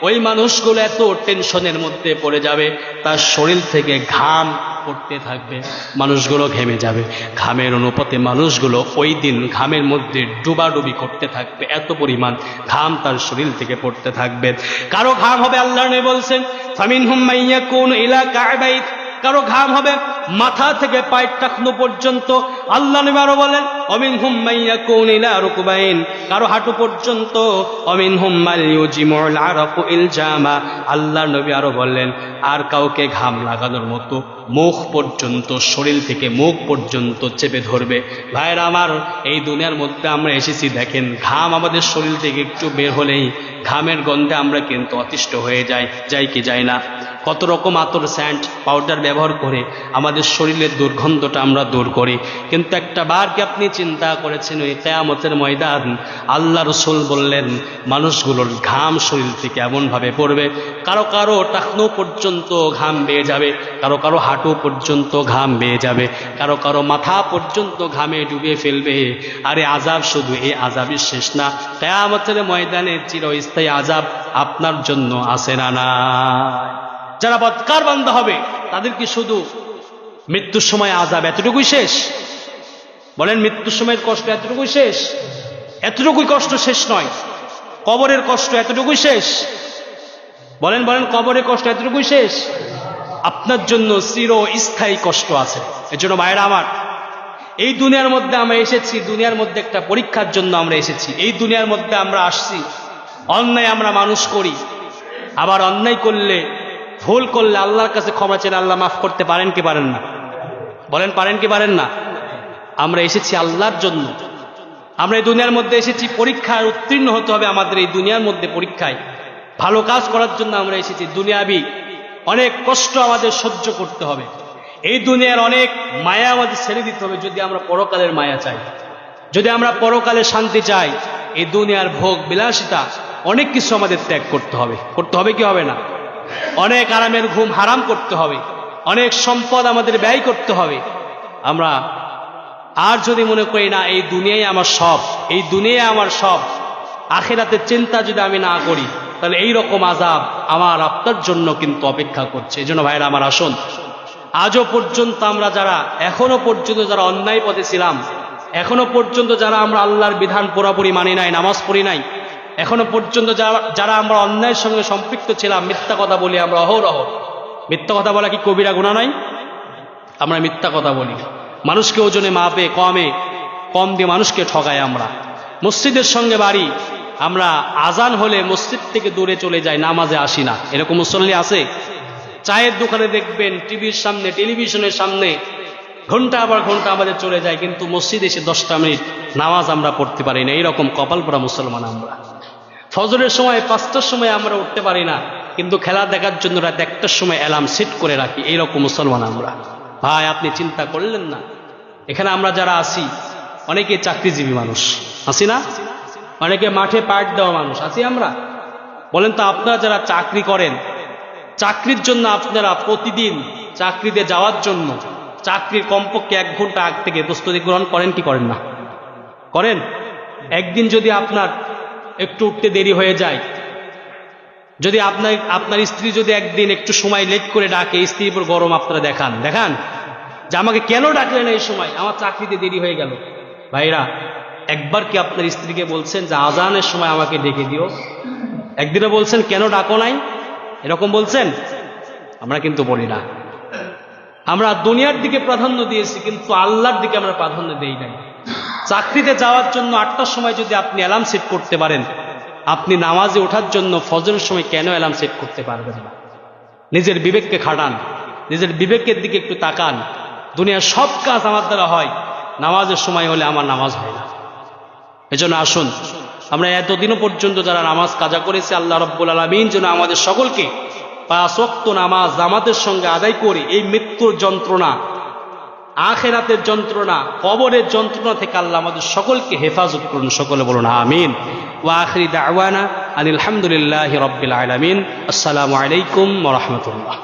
Speaker 1: ওই মানুষগুলো এত টেনশনের মধ্যে পড়ে যাবে, তার শরীর থেকে ঘাম পড়তে থাকবে, মানুষগুলো ঘেমে যাবে। ঘামের অনুপাতে মানুষগুলো ওই দিন ঘামের মধ্যে ডুবাডুবি করতে থাকবে, এত পরিমাণ ঘাম তার শরীর থেকে পড়তে থাকবে। কারো ঘাম হবে, আল্লাহ নবী বলছেন, ফামিনহুম মাইয়াকুন ইলা কা'বাইন, কারো ঘাম হবে মাথা থেকে পায়ের টাকনু পর্যন্ত। আল্লাহ নবী আরো বলেন, অমিনহুম মাইয়াকুন ইলা রুকবাইন, কারো হাঁটু পর্যন্ত। অমিনহুম মাল ইউজিমুল আরাকু ইলজামা। আল্লাহ নবী আরো বললেন, আর কাউকে ঘাম লাগানোর মতো মুখ পর্যন্ত, শরীর থেকে মুখ পর্যন্ত চেপে ধরবে। ভাইরা আমার, এই দুনিয়ার মধ্যে আমরা এসেছি, দেখেন ঘাম আমাদের শরীর থেকে একটু বের হলেই ঘামের গন্ধে আমরা কিন্তু অতিষ্ঠ হয়ে যাই কি যাই না? কত রকম আতর, স্যান্ড, পাউডার ব্যবহার করে আমাদের শরীরের দুর্গন্ধটা আমরা দূর করি। কিন্তু একটা বার কি আপনি চিন্তা করেছেন, ওই কিয়ামতের ময়দান আল্লাহ রাসূল বললেন, মানুষগুলোর ঘাম শরীর থেকে এমনভাবে পড়বে, কারো কারো টাকনো পর্যন্ত ঘাম বেয়ে যাবে, কারো কারো হাঁটু পর্যন্ত ঘাম বেয়ে যাবে, কারো কারো মাথা পর্যন্ত ঘামে ডুবিয়ে ফেলবে। আরে আযাব শুধু এই আযাবই শেষ না, কিয়ামতের ময়দানে চিরস্থায়ী আযাব আপনার জন্য আছে না? না, যারা বদকার বান্দা হবে তাদের কি শুধু মৃত্যুর সময় আযাব এতটুকুই শেষ? বলেন, মৃত্যুর সময়ের কষ্ট এতটুকুই শেষ? এতটুকুই কষ্ট শেষ নয়। কবরের কষ্ট এতটুকুই শেষ? বলেন, কবরের কষ্ট এতটুকুই শেষ? আপনার জন্য চিরস্থায়ী কষ্ট আছে। এজন্য ভাইরা আমার, এই দুনিয়ার মধ্যে আমরা এসেছি, দুনিয়ার মধ্যে একটা পরীক্ষার জন্য আমরা এসেছি। এই দুনিয়ার মধ্যে আমরা আসছি, অন্যায় আমরা মানুষ করি, আবার অন্যায় করলে, ভুল করলে আল্লাহর কাছে ক্ষমা চেয়ে আল্লাহ মাফ করতে পারেন কি পারেন না? বলেন, পারেন কি পারেন না? আমরা এসেছি আল্লাহর জন্য। আমরা এই দুনিয়ার মধ্যে এসেছি, পরীক্ষায় উত্তীর্ণ হতে হবে আমাদের। এই দুনিয়ার মধ্যে পরীক্ষায় ভালো কাজ করার জন্য আমরা এসেছি। দুনিয়াবি অনেক কষ্ট আমাদের সহ্য করতে হবে, এই দুনিয়ার অনেক মায়া আমাদের ছেড়ে দিতে হবে যদি আমরা পরকালের মায়া চাই, যদি আমরা পরকালে শান্তি চাই। এই দুনিয়ার ভোগ বিলাসিতা অনেক কিছু আমাদের ত্যাগ করতে হবে কি হবে না? অনেক আরামের ঘুম হারাম করতে হবে, অনেক সম্পদ আমাদের ব্যয় করতে হবে। আমরা আর যদি মনে করি না এই দুনিয়ায় আমার সব, এই দুনিয়ায় আমার সব, আখিরাতের চিন্তা যদি আমি না করি, তাহলে এই রকম আযাব আমার আপনার জন্য কিন্তু অপেক্ষা করছে। এই জন্য ভাইরা আমার আসুন, আজও পর্যন্ত আমরা যারা এখনো পর্যন্ত যারা অন্যায় পথে ছিলাম, এখনো পর্যন্ত যারা আমরা আল্লাহর বিধান পুরোপুরি মানি নাই, নামাজ পড়ি নাই, এখনো পর্যন্ত যারা আমরা অন্যায়ের সঙ্গে সম্পৃক্ত ছিলাম, মিথ্যা কথা বলি আমরা অহরহ। মিথ্যা কথা বলা কি কবিরা গুনাহ নাই? আমরা মিথ্যা কথা বলি, মানুষকে ওজনে মাপে কম দিয়ে মানুষকে ঠগাই আমরা। মসজিদের সঙ্গে বাড়ি, আমরা আজান হলে মসজিদ থেকে দূরে চলে যাই, নামাজে আসি না, এরকম মুসল্লি আছে? চায়ের দোকানে দেখবেন, টিভির সামনে, টেলিভিশনের সামনে ঘন্টা আবার ঘন্টা আমাদের চলে যায়, কিন্তু মসজিদে এসে 10টা মিনিট নামাজ আমরা পড়তে পারি না। এইরকম কপাল পরা মুসলমান আমরা। ফজরের সময় 5টার সময় আমরা উঠতে পারি না, কিন্তু খেলা দেখার জন্য রাত 1টার সময় অ্যালার্ম সেট করে রাখি। এইরকম মুসলমান আমরা। ভাই আপনি চিন্তা করলেন না, এখানে আমরা যারা আছি অনেকে চাকরিজীবী মানুষ আছি না, অনেকে মাঠে পাট দেওয়া মানুষ আছি আমরা। বলেন তো, আপনারা যারা চাকরি করেন, চাকরির জন্য আপনারা প্রতিদিন চাকরিতে যাওয়ার জন্য চাকরির কমপক্ষে 1 ঘন্টা আগ থেকে প্রস্তুতি গ্রহণ করেন কি করেন না? করেন। একদিন যদি আপনার একটু উঠতে দেরি হয়ে যায়, যদি আপনার স্ত্রী যদি একদিন একটু সময় লেট করে ডাকে, স্ত্রীর উপর গরম আপনারা দেখান যে আমাকে কেন ডাকলেন এই সময়, আমার চাকরিতে দেরি হয়ে গেল। ভাইরা, একবার কি আপনার স্ত্রীকে বলছেন যে আজানের সময় আমাকে ডেকে দিও? একদিনও বলছেন কেন ডাকো নাই? এরকম বলছেন? আমরা কিন্তু বলি না। আমরা দুনিয়ার দিকে প্রাধান্য দিয়েছি, কিন্তু আল্লাহর দিকে আমরা প্রাধান্য দেই নাই। চাকরিতে যাওয়ার জন্য 8টার সময় যদি আপনি অ্যালার্ম সেট করতে পারেন, আপনি নামাজে ওঠার জন্য ফজরের সময় কেন অ্যালার্ম সেট করতে পারবেন না? নিজের বিবেককে খাটান, নিজের বিবেকের দিকে একটু তাকান। দুনিয়ার সব কাজ আমার দ্বারা হয়, নামাজের সময় হলে আমার নামাজ হয় না। এজন্য আসুন, আমরা এতদিনও পর্যন্ত যারা নামাজ কাজা করেছি, আল্লাহ রাব্বুল আলামিন যেন আমাদের সকলকে 5 ওয়াক্ত নামাজ জামাতের সঙ্গে আদায় করে এই মৃত্যুর যন্ত্রণা, আখিরাতের যন্ত্রণা, কবরের যন্ত্রণা থেকে আল্লাহ আমাদের সকলকে হেফাজত করুন। সকলে বলুন আমিন। ওয়া আখিরি দাওয়ানা আনিল হামদুলিল্লাহি রাব্বিল আলামিন। আসসালামু আলাইকুম ওয়া রাহমাতুল্লাহ।